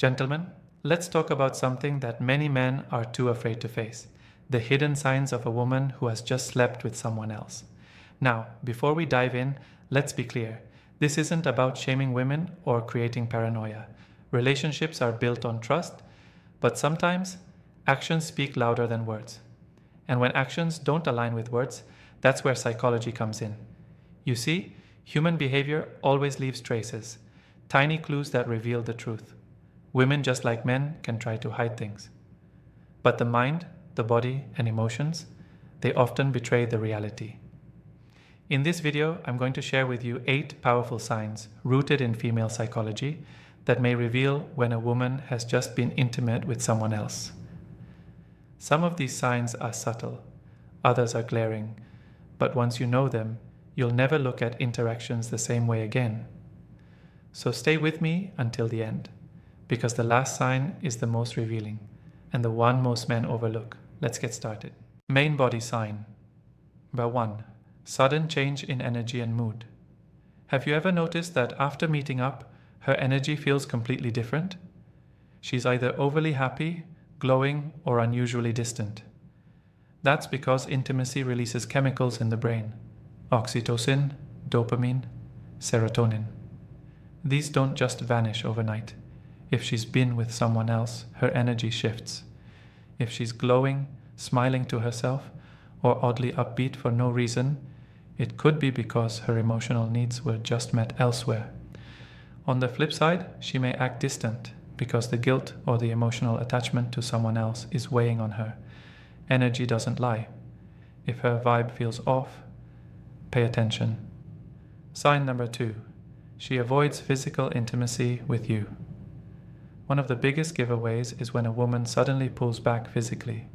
Gentlemen, let's talk about something that many men are too afraid to face: the hidden signs of a woman who has just slept with someone else. Now, before we dive in, let's be clear. This isn't about shaming women or creating paranoia. Relationships are built on trust, but sometimes actions speak louder than words. And when actions don't align with words, that's where psychology comes in. You see, human behavior always leaves traces, tiny clues that reveal the truth. Women, just like men, can try to hide things. But the mind, the body, and emotions, they often betray the reality. In this video, I'm going to share with you 8 powerful signs rooted in female psychology that may reveal when a woman has just been intimate with someone else. Some of these signs are subtle, others are glaring, but once you know them, you'll never look at interactions the same way again. So stay with me until the end, because the last sign is the most revealing and the one most men overlook. Let's get started. Main body sign. Number 1. Sudden change in energy and mood. Have you ever noticed that after meeting up, her energy feels completely different? She's either overly happy, glowing, or unusually distant. That's because intimacy releases chemicals in the brain: oxytocin, dopamine, serotonin. These don't just vanish overnight. If she's been with someone else, her energy shifts. If she's glowing, smiling to herself, or oddly upbeat for no reason, it could be because her emotional needs were just met elsewhere. On the flip side, she may act distant because the guilt or the emotional attachment to someone else is weighing on her. Energy doesn't lie. If her vibe feels off, pay attention. Sign number 2. She avoids physical intimacy with you. One of the biggest giveaways is when a woman suddenly pulls back physically.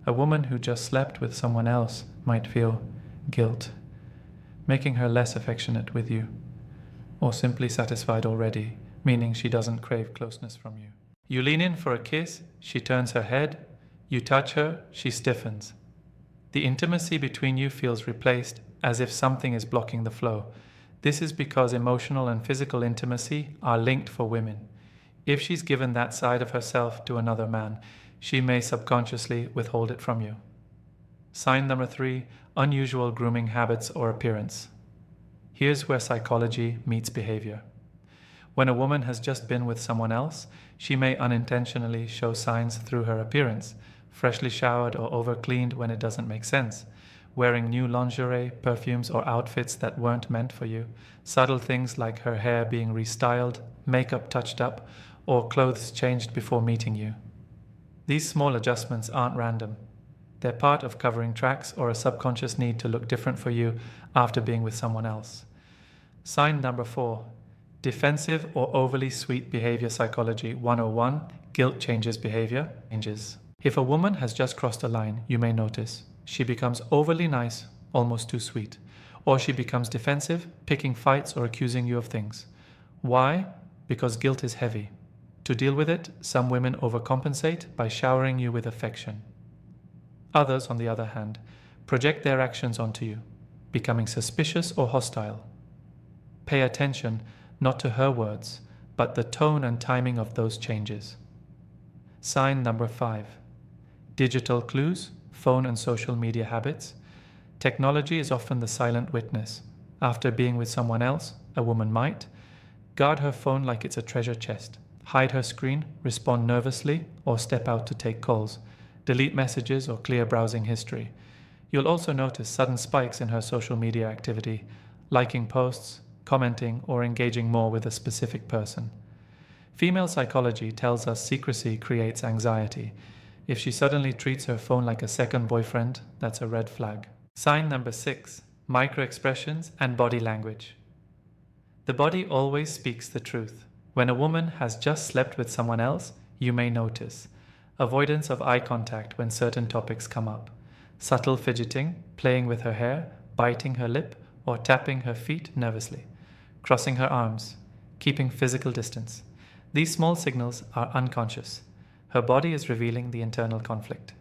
A woman who just slept with someone else might feel guilt, making her less affectionate with you, or simply satisfied already, meaning she doesn't crave closeness from you. You lean in for a kiss, she turns her head. You touch her, she stiffens. The intimacy between you feels replaced, as if something is blocking the flow. This is because emotional and physical intimacy are linked for women. If she's given that side of herself to another man, she may subconsciously withhold it from you. Sign number 3. Unusual grooming habits or appearance. Here's where psychology meets behavior. When a woman has just been with someone else, she may unintentionally show signs through her appearance: freshly showered or over-cleaned when it doesn't make sense, wearing new lingerie, perfumes, or outfits that weren't meant for you, subtle things like her hair being restyled, makeup touched up, or clothes changed before meeting you. These small adjustments aren't random. They're part of covering tracks or a subconscious need to look different for you after being with someone else. Sign number 4. Defensive or overly sweet behavior psychology 101. Guilt changes behavior. If a woman has just crossed a line, you may notice she becomes overly nice, almost too sweet, or she becomes defensive, picking fights or accusing you of things. Why? Because guilt is heavy. To deal with it, some women overcompensate by showering you with affection. Others, on the other hand, project their actions onto you, becoming suspicious or hostile. Pay attention not to her words, but the tone and timing of those changes. Sign number 5. Digital clues, phone and social media habits. Technology is often the silent witness. After being with someone else, a woman might guard her phone like it's a treasure chest, hide her screen, respond nervously, or step out to take calls, delete messages, or clear browsing history. You'll also notice sudden spikes in her social media activity, liking posts, commenting, or engaging more with a specific person. Female psychology tells us secrecy creates anxiety. If she suddenly treats her phone like a second boyfriend, that's a red flag. Sign number 6. Micro-expressions and body language. The body always speaks the truth. When a woman has just slept with someone else, you may notice avoidance of eye contact when certain topics come up, subtle fidgeting, playing with her hair, biting her lip, or tapping her feet nervously, crossing her arms, keeping physical distance. These small signals are unconscious. Her body is revealing the internal conflict.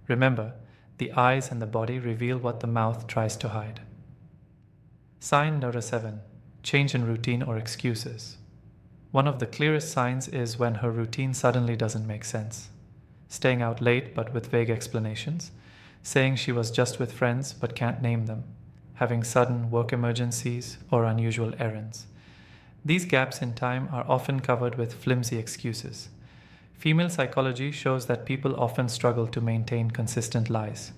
Remember, the eyes and the body reveal what the mouth tries to hide. Sign number 7. Change in routine or excuses. One of the clearest signs is when her routine suddenly doesn't make sense. Staying out late but with vague explanations, saying she was just with friends but can't name them, having sudden work emergencies or unusual errands. These gaps in time are often covered with flimsy excuses. Female psychology shows that people often struggle to maintain consistent lies.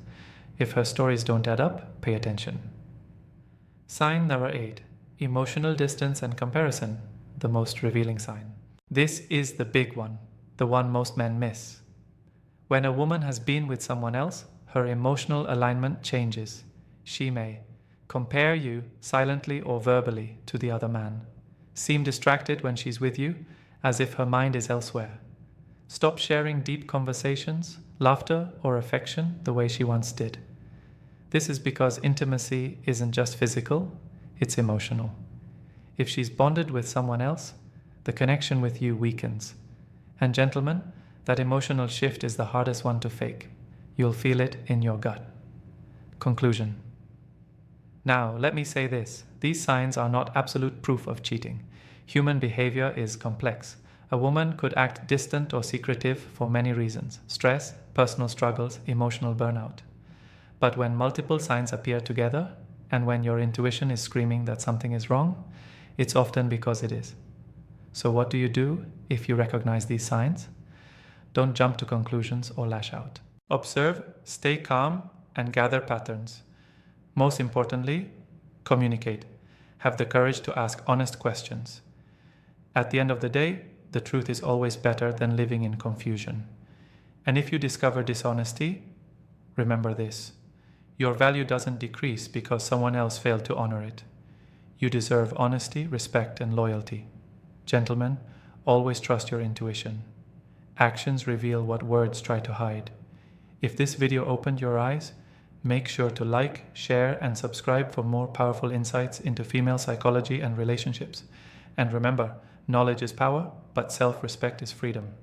If her stories don't add up, pay attention. Sign number 8. Emotional distance and comparison, the most revealing sign. This is the big one, the one most men miss. When a woman has been with someone else, her emotional alignment changes. She may compare you silently or verbally to the other man, seem distracted when she's with you, as if her mind is elsewhere. Stop sharing deep conversations, laughter, or affection the way she once did. This is because intimacy isn't just physical, it's emotional. If she's bonded with someone else, the connection with you weakens. And gentlemen, that emotional shift is the hardest one to fake. You'll feel it in your gut. Conclusion. Now, let me say this. These signs are not absolute proof of cheating. Human behavior is complex. A woman could act distant or secretive for many reasons: stress, personal struggles, emotional burnout. But when multiple signs appear together, and when your intuition is screaming that something is wrong, it's often because it is. So what do you do if you recognize these signs? Don't jump to conclusions or lash out. Observe, stay calm, and gather patterns. Most importantly, communicate. Have the courage to ask honest questions. At the end of the day, the truth is always better than living in confusion. And if you discover dishonesty, remember this: your value doesn't decrease because someone else failed to honor it. You deserve honesty, respect, and loyalty. Gentlemen, always trust your intuition. Actions reveal what words try to hide. If this video opened your eyes, make sure to like, share, and subscribe for more powerful insights into female psychology and relationships. And remember, knowledge is power, but self-respect is freedom.